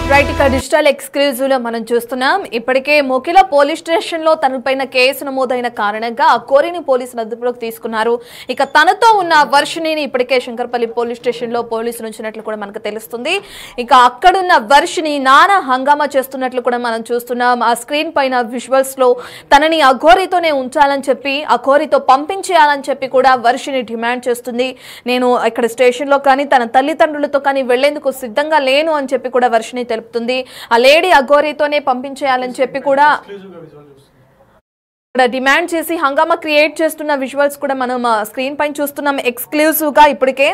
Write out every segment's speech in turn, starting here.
Right ఇక digital exclusive లో మనం చూస్తున్నాం. ఇప్పటికే మొకిల పోలీస్ స్టేషన్ లో తనపైన కేసు నమోదైన కారణంగా అకోరిని పోలీసులు అదుపులోకి తీసుకున్నారు. ఇక తనతో ఉన్న వర్షిణిని ఇప్పటికే శంకర్పల్లి పోలీస్ స్టేషన్ లో పోలీసులు ఉంచినట్లు కూడా మనకు తెలుస్తుంది. ఇక అక్కడున్న వర్షిణి నానా హంగామా చేస్తున్నట్లు కూడా మనం చూస్తున్నాం. ఆ స్క్రీన్ పైన విజువల్స్ లో తనని అఘోరితోనే ఉంచాలని చెప్పి అఘోరితో పంపించేయాలని చెప్పి కూడా వర్షిణి డిమాండ్ చేస్తుంది. నేను ఇక్కడ స్టేషన్ లో కానీ తన తల్లిదండ్రులతో కానీ వెళ్లేందుకు సిద్ధంగా లేను అని చెప్పి కూడా వర్షిణి తెలుపుతుంది. ఆ లేడీ అఘోరితోనే పంపించేయాలని చెప్పి కూడా డిమాండ్ చేసి హంగామా క్రియేట్ చేస్తున్న విజువల్స్ కూడా మనం స్క్రీన్ పైన చూస్తున్నాం ఎక్స్క్లూజివ్ గా ఇప్పటికే.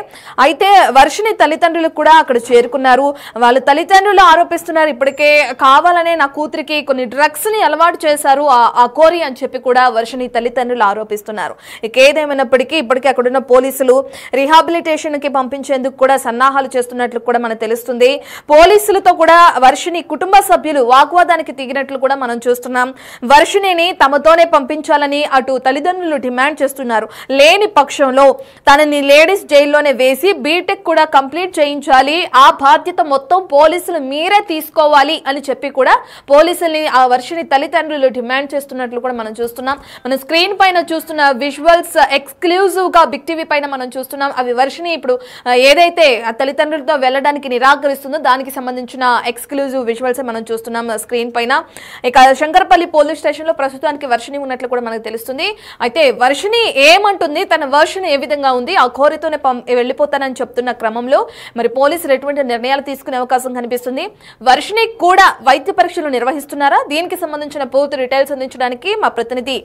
అయితే వర్షిణి తల్లిదండ్రులు కూడా అక్కడ చేరుకున్నారు. వాళ్ళ తల్లిదండ్రులు ఆరోపిస్తున్నారు ఇప్పటికే కావాలనే నా కూతురికి కొన్ని డ్రగ్స్ ని అలవాటు చేశారు ఆ కోరి అని చెప్పి కూడా వర్షిణి తల్లిదండ్రులు ఆరోపిస్తున్నారు. ఇక ఏదేమైనప్పటికీ ఇప్పటికే అక్కడున్న పోలీసులు రిహాబిలిటేషన్ కి పంపించేందుకు కూడా సన్నాహాలు చేస్తున్నట్లు కూడా మనకు తెలుస్తుంది. పోలీసులతో కూడా వర్షిణి కుటుంబ సభ్యులు వాగ్వాదానికి దిగినట్లు కూడా మనం చూస్తున్నాం. వర్షిణిని తమతోనే పంపించాలని అటు తల్లిదండ్రులు డిమాండ్ చేస్తున్నారు. లేని పక్షంలో తనని లేడీస్ జైల్లోనే వేసి బీటెక్ కూడా కంప్లీట్ చేయించాలి, ఆ బాధ్యత మొత్తం పోలీసులు మీరే తీసుకోవాలి అని చెప్పి కూడా పోలీసుల్ని ఆ వర్షిణి తల్లిదండ్రులు డిమాండ్ చేస్తున్నట్లు కూడా మనం చూస్తున్నాం. మనం స్క్రీన్ పైన చూస్తున్న విజువల్స్ ఎక్స్క్లూజివ్ గా బిగ్ టీవీ పైన మనం చూస్తున్నాం. అవి వర్షిణి ఇప్పుడు ఏదైతే ఆ తల్లిదండ్రులతో వెళ్ళడానికి నిరాకరిస్తుందో దానికి సంబంధించిన ఎక్స్క్లూజివ్ విజువల్స్ మనం చూస్తున్నాం స్క్రీన్ పైన. ఇక శంకర్పల్లి పోలీస్ స్టేషన్ లో ప్రస్తుతానికి వర్షిణి ఉన్నట్లు కూడా మనకు తెలుస్తుంది. అయితే వర్షిణి ఏమంటుంది, తన వర్షన్ ఏ విధంగా ఉంది, ఆ కోరితోనే వెళ్ళిపోతానని చెప్తున్న క్రమంలో మరి పోలీసులు ఎటువంటి నిర్ణయాలు తీసుకునే అవకాశం కనిపిస్తుంది? వర్షిణి కూడా వైద్య పరీక్షలు నిర్వహిస్తున్నారా? దీనికి సంబంధించిన పూర్తి డీటెయిల్స్ అందించడానికి మా ప్రతినిధి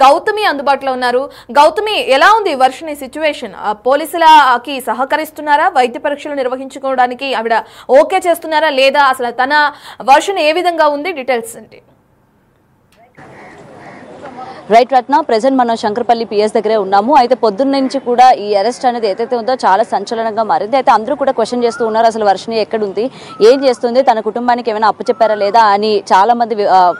గౌతమి అందుబాటులో ఉన్నారు. గౌతమి, ఎలా ఉంది వర్షిణి సిచ్యువేషన్? పోలీసులకి సహకరిస్తున్నారా? వైద్య పరీక్షలు నిర్వహించుకోవడానికి ఆవిడ ఓకే చేస్తున్నారా లేదా? అసలు తన వర్షన్ ఏ విధంగా ఉంది? డీటెయిల్స్ ఏంటి? రైట్ రత్న, ప్రెసెంట్ మనం శంకర్పల్లి పిఎస్ దగ్గరే ఉన్నాము. అయితే పొద్దున్న నుంచి కూడా ఈ అరెస్ట్ అనేది ఏదైతే ఉందో చాలా సంచలనంగా మారింది. అయితే అందరూ కూడా క్వశ్చన్ చేస్తూ ఉన్నారు, అసలు వర్షిణి ఎక్కడుంది, ఏం చేస్తుంది, తన కుటుంబానికి ఏమైనా అప్పు చెప్పారా లేదా అని చాలా మంది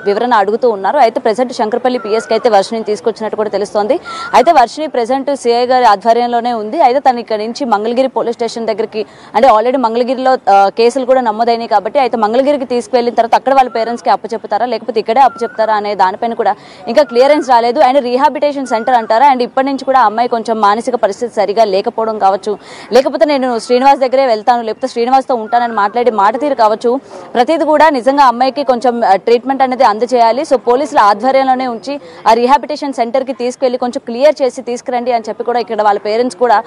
వివరణ అడుగుతూ ఉన్నారు. అయితే ప్రెసెంట్ శంకర్పల్లి పిఎస్కి అయితే వర్షిణిని తీసుకొచ్చినట్టు కూడా తెలుస్తోంది. అయితే వర్షిణి ప్రెసెంట్ సిఐ గారి ఆధ్వర్యంలోనే ఉంది. అయితే తను ఇక్కడ నుంచి మంగళగిరి పోలీస్ స్టేషన్ దగ్గరికి, అంటే ఆల్రెడీ మంగళగిరిలో కేసులు కూడా నమోదైనాయి కాబట్టి అయితే మంగళగిరికి తీసుకువెళ్ళిన తర్వాత అక్కడ వాళ్ళ పేరెంట్స్కి అప్పు చెప్తారా లేకపోతే ఇక్కడే అప్పు చెప్తారా అనే దానిపైన కూడా ఇంకా క్లియరెన్స్ రాలేదు. అండ్ రీహాబిలిటేషన్ సెంటర్ అంటారా, అండ్ ఇప్పటి నుంచి కూడా అమ్మాయి కొంచెం మానసిక పరిస్థితి సరిగా లేకపోవడం కావచ్చు, లేకపోతే నేను శ్రీనివాస్ దగ్గరే వెళ్తాను లేకపోతే శ్రీనివాస్తో ఉంటానని మాట్లాడి మాట తీరు కావచ్చు, ప్రతిది కూడా నిజంగా అమ్మాయికి కొంచెం ట్రీట్మెంట్ అనేది అందజేయాలి. సో పోలీసుల ఆధ్వర్యంలోనే ఉంచి ఆ రీహాబిలిటేషన్ సెంటర్కి తీసుకెళ్లి కొంచెం క్లియర్ చేసి తీసుకురండి అని చెప్పి కూడా ఇక్కడ వాళ్ళ పేరెంట్స్ కూడా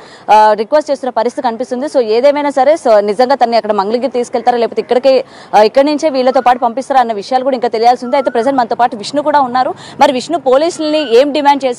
రిక్వెస్ట్ చేస్తున్న పరిస్థితి కనిపిస్తుంది. సో ఏదేమైనా సరే సో నిజంగా తనని అక్కడ మంగళగిరి తీసుకెళ్తారా లేకపోతే ఇక్కడి నుంచే వీళ్ళతో పాటు పంపిస్తారా అన్న విషయాలు కూడా ఇంకా తెలియాల్సి ఉంది. అయితే ప్రెసెంట్ మనతో పాటు విష్ణు కూడా ఉన్నారు. మరి విష్ణు, పోలీసుల్ని ఏం డిమాండ్ చేశారు?